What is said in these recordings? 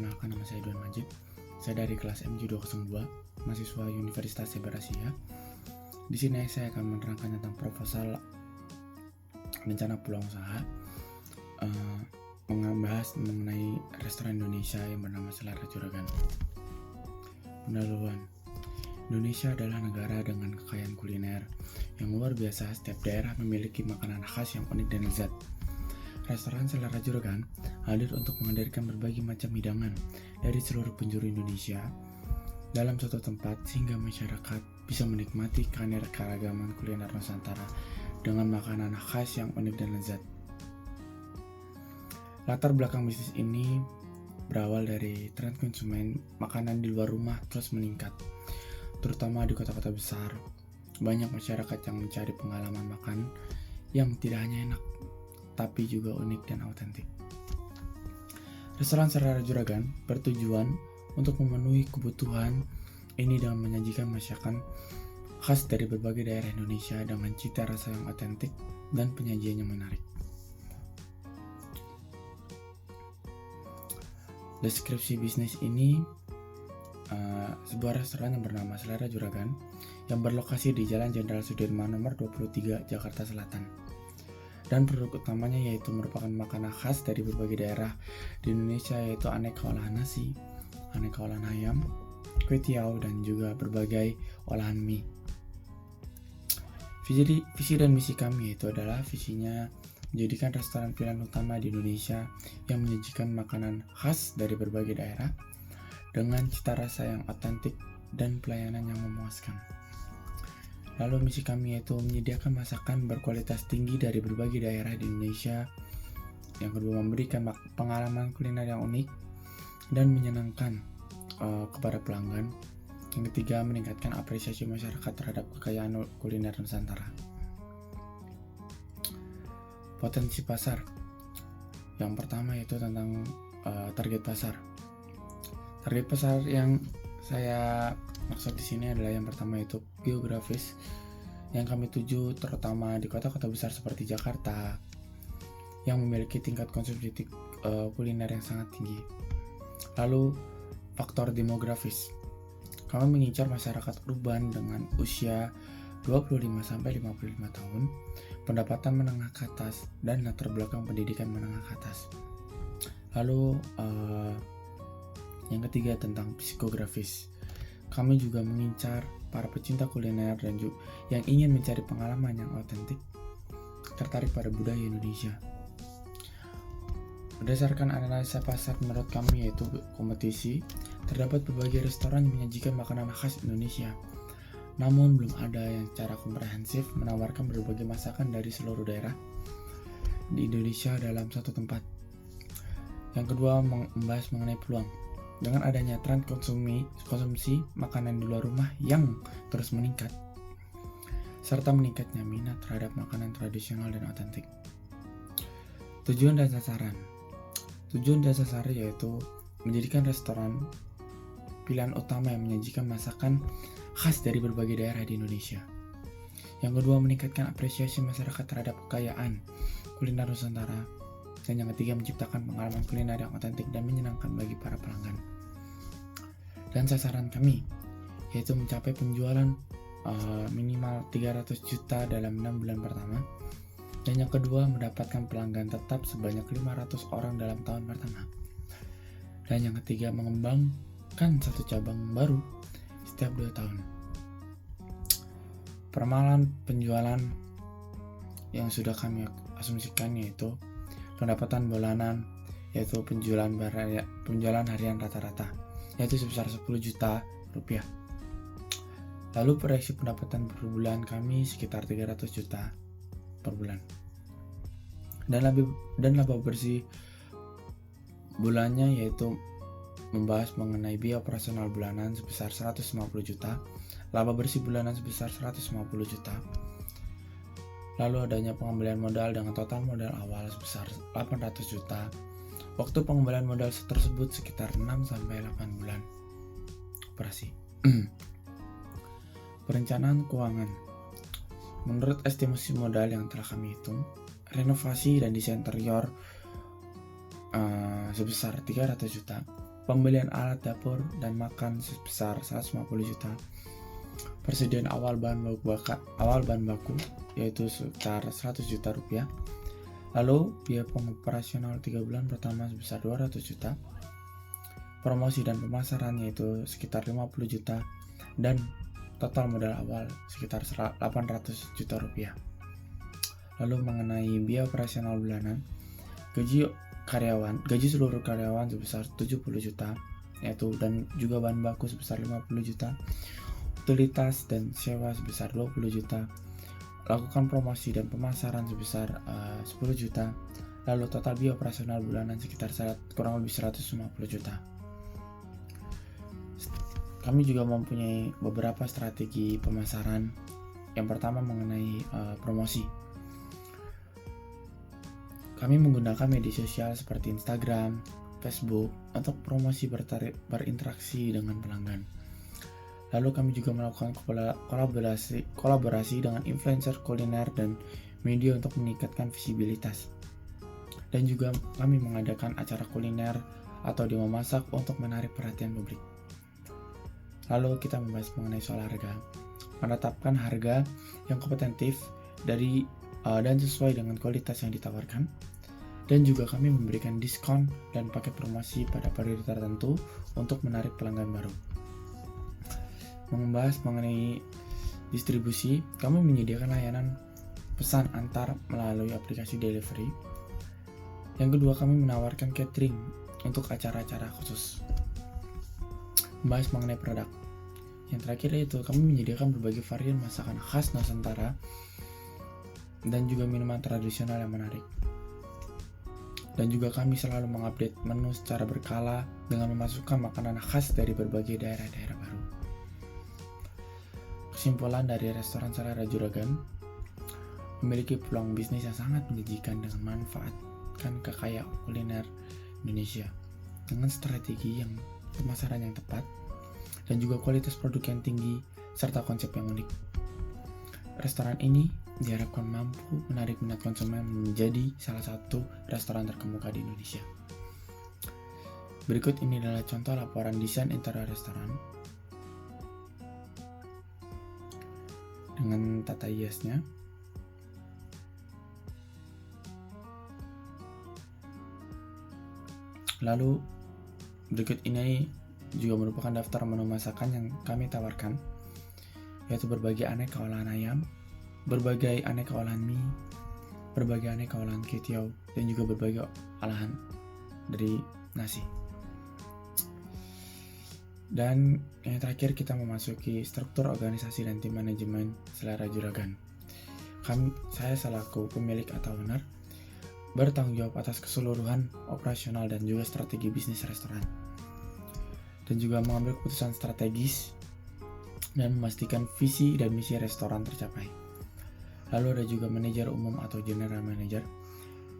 Perkenalkan, nama saya Duan Majid. Saya dari kelas MJ202, mahasiswa Universitas Cyber Asia. Di sini saya akan menerangkan tentang proposal rencana peluang usaha, membahas mengenai restoran Indonesia yang bernama Selera Juragan. Pendahuluan. Indonesia adalah negara dengan kekayaan kuliner yang luar biasa. Setiap daerah memiliki makanan khas yang unik dan lezat. Restoran Selera Juragan hadir untuk menghadirkan berbagai macam hidangan dari seluruh penjuru Indonesia dalam suatu tempat sehingga masyarakat bisa menikmati keragaman kuliner Nusantara dengan makanan khas yang unik dan lezat. Latar belakang bisnis ini berawal dari tren konsumen makanan di luar rumah terus meningkat, terutama di kota-kota besar. Banyak masyarakat yang mencari pengalaman makan yang tidak hanya enak, tapi juga unik dan autentik. Restoran Selera Juragan bertujuan untuk memenuhi kebutuhan ini dengan menyajikan masakan khas dari berbagai daerah Indonesia dengan cita rasa yang autentik dan penyajian yang menarik. Deskripsi bisnis ini sebuah restoran yang bernama Selera Juragan yang berlokasi di Jalan Jenderal Sudirman nomor 23, Jakarta Selatan. Dan produk utamanya yaitu merupakan makanan khas dari berbagai daerah di Indonesia, yaitu aneka olahan nasi, aneka olahan ayam, kue tiaw, dan juga berbagai olahan mie. Visi dan misi kami yaitu adalah visinya menjadikan restoran pilihan utama di Indonesia yang menyajikan makanan khas dari berbagai daerah dengan cita rasa yang otentik dan pelayanan yang memuaskan. Lalu misi kami yaitu menyediakan masakan berkualitas tinggi dari berbagai daerah di Indonesia. Yang kedua, memberikan pengalaman kuliner yang unik dan menyenangkan kepada pelanggan. Yang ketiga, meningkatkan apresiasi masyarakat terhadap kekayaan kuliner Nusantara. Potensi pasar. Yang pertama yaitu tentang target pasar. Target pasar yang saya maksud di sini adalah yang pertama yaitu geografis, yang kami tuju terutama di kota-kota besar seperti Jakarta yang memiliki tingkat konsumsi kuliner yang sangat tinggi. Lalu faktor demografis, kami mengincar masyarakat urban dengan usia 25-55 tahun, pendapatan menengah ke atas, dan latar belakang pendidikan menengah ke atas. Lalu yang ketiga tentang psikografis, kami juga mengincar para pecinta kuliner dan juga yang ingin mencari pengalaman yang autentik, tertarik pada budaya Indonesia. Berdasarkan analisa pasar menurut kami yaitu kompetisi, terdapat berbagai restoran yang menyajikan makanan khas Indonesia. Namun belum ada yang secara komprehensif menawarkan berbagai masakan dari seluruh daerah di Indonesia dalam satu tempat. Yang kedua, membahas mengenai peluang. Dengan adanya tren konsumsi makanan di luar rumah yang terus meningkat, serta meningkatnya minat terhadap makanan tradisional dan otentik. Tujuan dan sasaran yaitu menjadikan restoran pilihan utama yang menyajikan masakan khas dari berbagai daerah di Indonesia. Yang kedua, meningkatkan apresiasi masyarakat terhadap kekayaan kuliner Nusantara. Dan yang ketiga, menciptakan pengalaman kuliner yang otentik dan menyenangkan bagi para pelanggan. Dan sasaran kami yaitu mencapai penjualan minimal 300 juta dalam 6 bulan pertama. Dan yang kedua, mendapatkan pelanggan tetap sebanyak 500 orang dalam tahun pertama. Dan yang ketiga, mengembangkan satu cabang baru setiap 2 tahun. Peramalan penjualan yang sudah kami asumsikan yaitu pendapatan bulanan, yaitu penjualan harian rata-rata, yaitu sebesar 10 juta rupiah. Lalu proyeksi pendapatan per bulan kami sekitar 300 juta per bulan. Dan laba bersih bulannya yaitu membahas mengenai biaya operasional bulanan sebesar 150 juta, laba bersih bulanan sebesar 150 juta. Lalu adanya pengembalian modal dengan total modal awal sebesar 800 juta. Waktu pengembalian modal tersebut sekitar 6-8 bulan operasi. Perencanaan keuangan. Menurut estimasi modal yang telah kami hitung, renovasi dan desain interior sebesar 300 juta, pembelian alat dapur dan makan sebesar 150 juta, persediaan awal bahan baku yaitu sekitar 100 juta rupiah, lalu biaya pengoperasional 3 bulan pertama sebesar 200 juta, promosi dan pemasaran yaitu sekitar 50 juta, dan total modal awal sekitar 800 juta rupiah. Lalu mengenai biaya operasional bulanan, gaji seluruh karyawan sebesar 70 juta yaitu, dan juga bahan baku sebesar 50 juta, utilitas dan sewa sebesar 20 juta, lakukan promosi dan pemasaran sebesar 10 juta, lalu total biaya operasional bulanan sekitar kurang lebih 150 juta. Kami juga mempunyai beberapa strategi pemasaran. Yang pertama mengenai promosi. Kami menggunakan media sosial seperti Instagram, Facebook untuk promosi berinteraksi dengan pelanggan. Lalu kami juga melakukan kolaborasi dengan influencer kuliner dan media untuk meningkatkan visibilitas. Dan juga kami mengadakan acara kuliner atau demo masak untuk menarik perhatian publik. Lalu kita membahas mengenai soal harga. Menetapkan harga yang kompetitif dan sesuai dengan kualitas yang ditawarkan. Dan juga kami memberikan diskon dan paket promosi pada periode tertentu untuk menarik pelanggan baru. Membahas mengenai distribusi, kami menyediakan layanan pesan antar melalui aplikasi delivery. Yang kedua, kami menawarkan catering untuk acara-acara khusus. Membahas mengenai produk. Yang terakhir yaitu kami menyediakan berbagai varian masakan khas Nusantara dan juga minuman tradisional yang menarik. Dan juga kami selalu mengupdate menu secara berkala dengan memasukkan makanan khas dari berbagai daerah-daerah baru. Kesimpulan dari restoran selera Juragan memiliki peluang bisnis yang sangat menjanjikan dengan memanfaatkan kekayaan kuliner Indonesia dengan strategi yang pemasaran yang tepat dan juga kualitas produk yang tinggi serta konsep yang unik. Restoran ini diharapkan mampu menarik minat konsumen menjadi salah satu restoran terkemuka di Indonesia. Berikut ini adalah contoh laporan desain interior restoran dengan tata hiasnya. Lalu berikut ini juga merupakan daftar menu masakan yang kami tawarkan, yaitu berbagai aneka olahan ayam, berbagai aneka olahan mie, berbagai aneka olahan ketiau, dan juga berbagai olahan dari nasi. Dan yang terakhir kita memasuki struktur organisasi dan tim manajemen selera Juragan. Saya selaku pemilik atau owner bertanggung jawab atas keseluruhan operasional dan juga strategi bisnis restoran, dan juga mengambil keputusan strategis dan memastikan visi dan misi restoran tercapai. Lalu ada juga manajer umum atau general manager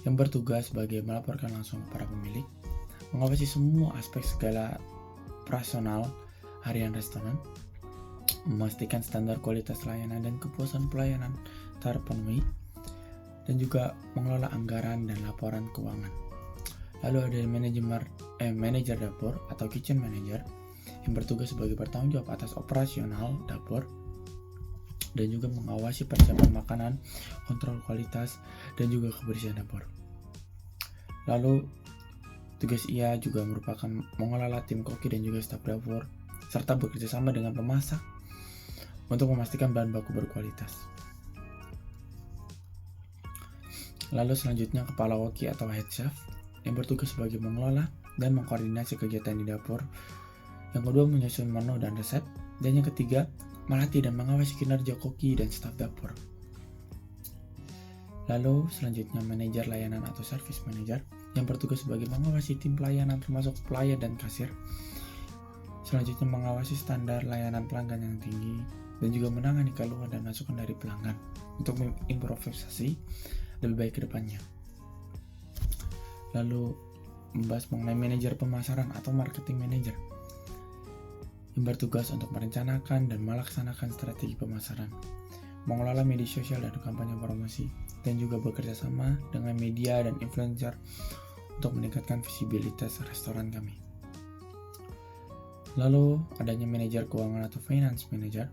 yang bertugas sebagai melaporkan langsung kepada pemilik, mengawasi semua aspek segala operasional harian restoran, memastikan standar kualitas layanan dan kepuasan pelayanan terpenuhi, dan juga mengelola anggaran dan laporan keuangan. Lalu ada manajer dapur atau kitchen manager yang bertugas sebagai bertanggung jawab atas operasional dapur dan juga mengawasi persiapan makanan, kontrol kualitas, dan juga kebersihan dapur. Lalu tugas ia juga merupakan mengelola tim koki dan juga staf dapur serta bekerja sama dengan pemasak untuk memastikan bahan baku berkualitas. Lalu selanjutnya kepala koki atau head chef yang bertugas sebagai mengelola dan mengkoordinasi kegiatan di dapur. Yang kedua menyusun menu dan resep, dan yang ketiga melatih dan mengawasi kinerja koki dan staf dapur. Lalu selanjutnya manajer layanan atau service manager yang bertugas sebagai mengawasi tim pelayanan termasuk pelayan dan kasir. Selanjutnya mengawasi standar layanan pelanggan yang tinggi dan juga menangani keluhan dan masukan dari pelanggan untuk mengimprovisasi lebih baik ke depannya. Lalu membahas mengenai manajer pemasaran atau marketing manager yang bertugas untuk merencanakan dan melaksanakan strategi pemasaran, mengelola media sosial dan kampanye promosi, dan juga bekerja sama dengan media dan influencer untuk meningkatkan visibilitas restoran kami. Lalu adanya manajer keuangan atau finance manager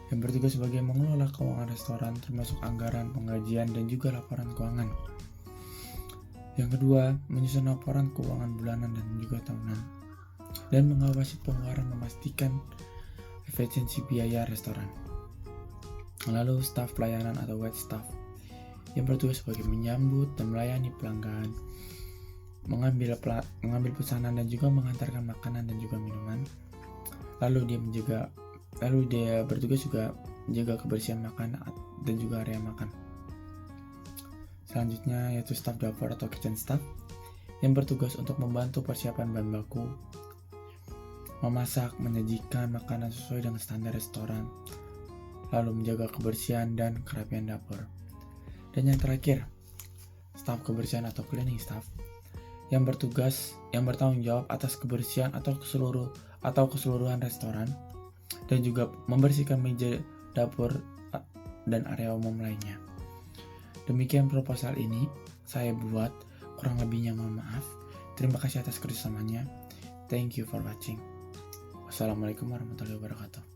yang bertugas sebagai mengelola keuangan restoran termasuk anggaran, penggajian, dan juga laporan keuangan. Yang kedua, menyusun laporan keuangan bulanan dan juga tahunan dan mengawasi pengeluaran memastikan efisiensi biaya restoran. Lalu staf pelayanan atau wait staff yang bertugas sebagai menyambut dan melayani pelanggan, mengambil pesanan dan juga mengantarkan makanan dan juga minuman. Lalu dia bertugas juga menjaga kebersihan makanan dan juga area makan. Selanjutnya yaitu staf dapur atau kitchen staff yang bertugas untuk membantu persiapan bahan baku, memasak, menyajikan makanan sesuai dengan standar restoran, lalu menjaga kebersihan dan kerapian dapur. Dan yang terakhir, staf kebersihan atau cleaning staff yang bertanggung jawab atas kebersihan atau keseluruhan restoran dan juga membersihkan meja dapur dan area umum lainnya. Demikian proposal ini saya buat, kurang lebihnya mohon maaf. Terima kasih atas kerjasamanya. Thank you for watching. Wassalamualaikum warahmatullahi wabarakatuh.